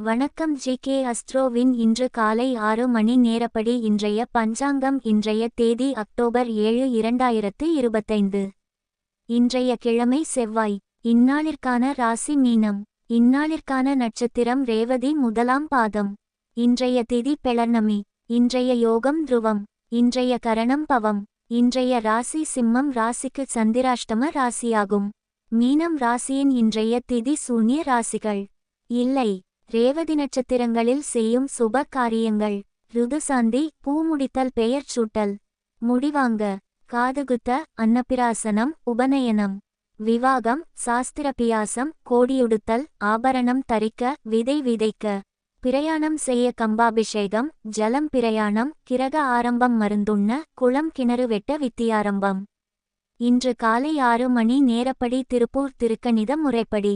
வணக்கம் ஜி.கே. அஸ்ட்ரோவின் இன்று காலை 6 மணி நேரப்படி இன்றைய பஞ்சாங்கம். இன்றைய தேதி அக்டோபர் 7, 2025. இன்றைய கிழமை செவ்வாய். இந்நாளிற்கான ராசி மீனம். இந்நாளிற்கான நட்சத்திரம் ரேவதி முதலாம் பாதம். இன்றைய திதி பெளர்ணமி. இன்றைய யோகம் துருவம். இன்றைய கரணம் பவம். இன்றைய ராசி சிம்மம் ராசிக்கு சந்திராஷ்டம ராசியாகும். மீனம் ராசியின் இன்றைய திதி சூன்ய ராசிகள் இல்லை. ரேவதி நட்சத்திரங்களில் செய்யும் சுப காரியங்கள்: ருதுசாந்தி, பூமுடித்தல், பெயர் சூட்டல், முடிவாங்க, காதுகுத்த, அன்னப்பிராசனம், உபநயனம், விவாகம், சாஸ்திரபியாசம், கோடியுடுத்தல், ஆபரணம் தரிக்க, விதை விதைக்க, பிரயாணம் செய்ய, கம்பாபிஷேகம், ஜலம் பிரயாணம், கிரக ஆரம்பம், மருந்துண்ண, குளம் கிணறு வெட்ட, வித்தியாரம்பம். இன்று காலை 6 மணி நேரப்படி திருப்பூர் திருக்கணித முறைப்படி.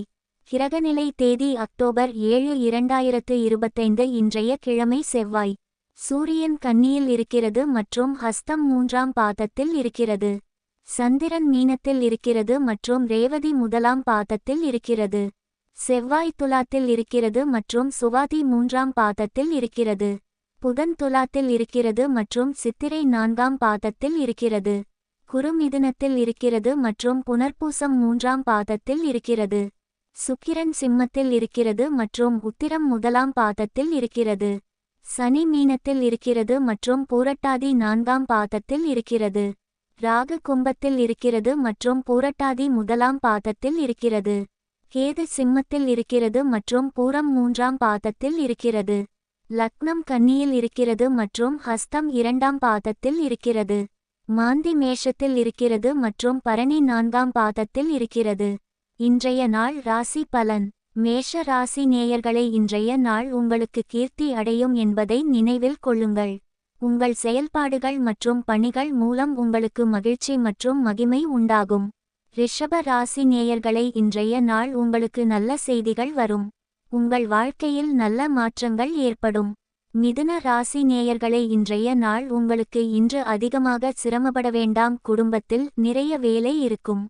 கிரகநிலை தேதி அக்டோபர் 7, 2025. இன்றைய கிழமை செவ்வாய். சூரியன் கன்னியில் இருக்கிறது மற்றும் ஹஸ்தம் 3ஆம் பாதத்தில் இருக்கிறது. சந்திரன் மீனத்தில் இருக்கிறது மற்றும் ரேவதி முதலாம் பாதத்தில் இருக்கிறது. செவ்வாய் துலாத்தில் இருக்கிறது மற்றும் சுவாதி 3ஆம் பாதத்தில் இருக்கிறது. புதன் துலாத்தில் இருக்கிறது மற்றும் சித்திரை 4ஆம் பாதத்தில் இருக்கிறது. குரு மிதுனத்தில் இருக்கிறது மற்றும் புனர்பூசம் 3ஆம் பாதத்தில் இருக்கிறது. சுக்கிரன் சிம்மத்தில் இருக்கிறது மற்றும் உத்திரம் முதலாம் பாதத்தில் இருக்கிறது. சனி மீனத்தில் இருக்கிறது மற்றும் பூரட்டாதி 4ஆம் பாதத்தில் இருக்கிறது. ராகு கும்பத்தில் இருக்கிறது மற்றும் பூரட்டாதி முதலாம் பாதத்தில் இருக்கிறது. கேது சிம்மத்தில் இருக்கிறது மற்றும் பூரம் 3ஆம் பாதத்தில் இருக்கிறது. லக்னம் கன்னியில் இருக்கிறது மற்றும் ஹஸ்தம் 2ஆம் பாதத்தில் இருக்கிறது. மாந்தி மேஷத்தில் இருக்கிறது மற்றும் பரணி 4ஆம் பாதத்தில் இருக்கிறது. இன்றைய நாள் ராசி பலன். மேஷ ராசி நேயர்களை, இன்றைய நாள் உங்களுக்கு கீர்த்தி அடையும் என்பதை நினைவில் கொள்ளுங்கள். உங்கள் செயல்பாடுகள் மற்றும் பணிகள் மூலம் உங்களுக்கு மகிழ்ச்சி மற்றும் மகிமை உண்டாகும். ரிஷப ராசி நேயர்களை, இன்றைய நாள் உங்களுக்கு நல்ல செய்திகள் வரும். உங்கள் வாழ்க்கையில் நல்ல மாற்றங்கள் ஏற்படும். மிதுன ராசி நேயர்களை, இன்றைய நாள் உங்களுக்கு இன்று அதிகமாக சிரமப்பட வேண்டாம். குடும்பத்தில் நிறைய வேலை இருக்கும்.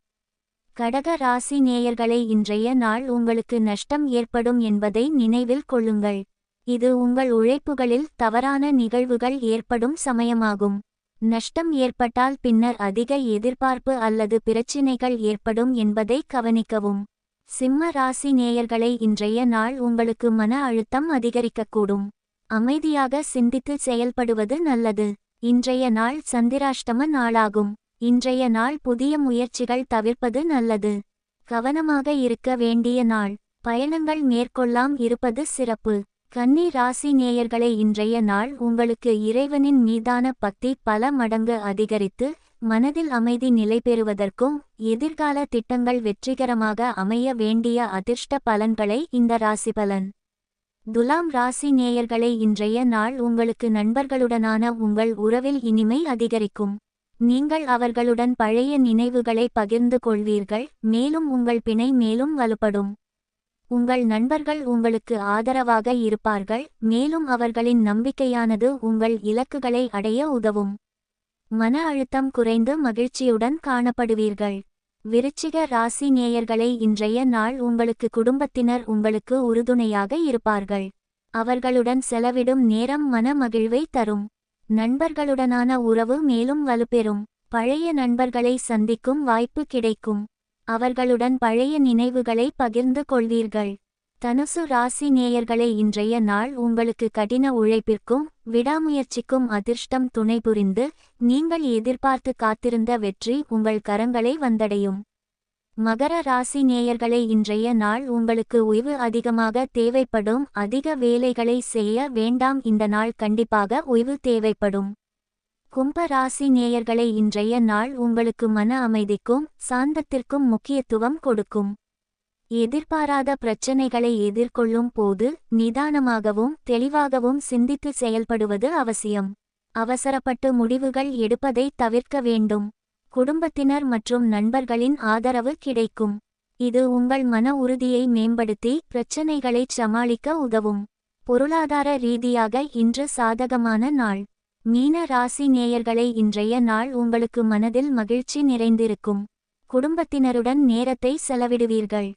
கடக ராசி நேயர்களை, இன்றைய நாள் உங்களுக்கு நஷ்டம் ஏற்படும் என்பதை நினைவில் கொள்ளுங்கள். இது உங்கள் உழைப்புகளில் தவறான நிகழ்வுகள் ஏற்படும் சமயமாகும். நஷ்டம் ஏற்பட்டால் பின்னர் அதிக எதிர்பார்ப்பு அல்லது பிரச்சினைகள் ஏற்படும் என்பதை கவனிக்கவும். சிம்ம ராசி நேயர்களை, இன்றைய நாள் உங்களுக்கு மன அழுத்தம் அதிகரிக்கக்கூடும். அமைதியாக சிந்தித்து செயல்படுவது நல்லது. இன்றைய நாள் சந்திராஷ்டம நாளாகும். இன்றைய நாள் புதிய முயற்சிகள் தவிர்ப்பது நல்லது. கவனமாக இருக்க வேண்டிய நாள். பயணங்கள் மேற்கொள்ளாம் இருப்பது சிறப்பு. கன்னி ராசி நேயர்களை, இன்றைய நாள் உங்களுக்கு இறைவனின் மீதான பக்தி பல மடங்கு அதிகரித்து மனதில் அமைதி நிலை பெறுவதற்கும் எதிர்கால திட்டங்கள் வெற்றிகரமாக அமைய வேண்டிய அதிர்ஷ்ட பலன்களை இந்த ராசிபலன். துலாம் ராசி நேயர்களை, இன்றைய நாள் உங்களுக்கு நண்பர்களுடனான உங்கள் உறவில் இனிமை அதிகரிக்கும். நீங்கள் அவர்களுடன் பழைய நினைவுகளை பகிர்ந்து கொள்வீர்கள், மேலும் உங்கள் பிணை மேலும் வலுப்படும். உங்கள் நண்பர்கள் உங்களுக்கு ஆதரவாக இருப்பார்கள், மேலும் அவர்களின் நம்பிக்கையானது உங்கள் இலக்குகளை அடைய உதவும். மன அழுத்தம் குறைந்து மகிழ்ச்சியுடன் காணப்படுவீர்கள். விருச்சிக ராசி நேயர்களை, இன்றைய நாள் உங்களுக்கு குடும்பத்தினர் உங்களுக்கு உறுதுணையாக இருப்பார்கள். அவர்களுடன் செலவிடும் நேரம் மன மகிழ்வை தரும். நண்பர்களுடனான உறவு மேலும் வலுப்பெறும். பழைய நண்பர்களை சந்திக்கும் வாய்ப்பு கிடைக்கும். அவர்களுடன் பழைய நினைவுகளை பகிர்ந்து கொள்வீர்கள். தனுசு ராசி நேயர்களை, இன்றைய நாள் உங்களுக்கு கடின உழைப்பிற்கும் விடாமுயற்சிக்கும் அதிர்ஷ்டம் துணை புரிந்து நீங்கள் எதிர்பார்த்து காத்திருந்த வெற்றி உங்கள் கரங்களை வந்தடையும். மகர ராசி நேயர்களை, இன்றைய நாள் உங்களுக்கு ஓய்வு அதிகமாக தேவைப்படும். அதிக வேலைகளை செய்ய வேண்டாம். இந்த நாள் கண்டிப்பாக ஓய்வு தேவைப்படும். கும்ப ராசி நேயர்களை, இன்றைய நாள் உங்களுக்கு மன அமைதிக்கும் சாந்தத்திற்கும் முக்கியத்துவம் கொடுக்கும். எதிர்பாராத பிரச்சனைகளை எதிர்கொள்ளும் போது நிதானமாகவும் தெளிவாகவும் சிந்தித்து செயல்படுவது அவசியம். அவசரப்பட்டு முடிவுகள் எடுப்பதை தவிர்க்க வேண்டும். குடும்பத்தினர் மற்றும் நண்பர்களின் ஆதரவு கிடைக்கும். இது உங்கள் மன உறுதியை மேம்படுத்தி பிரச்சனைகளைச் சமாளிக்க உதவும். பொருளாதார ரீதியாக இன்று சாதகமான நாள். மீன ராசி நேயர்களை, இன்றைய நாள் உங்களுக்கு மனதில் மகிழ்ச்சி நிறைந்திருக்கும். குடும்பத்தினருடன் நேரத்தை செலவிடுவீர்கள்.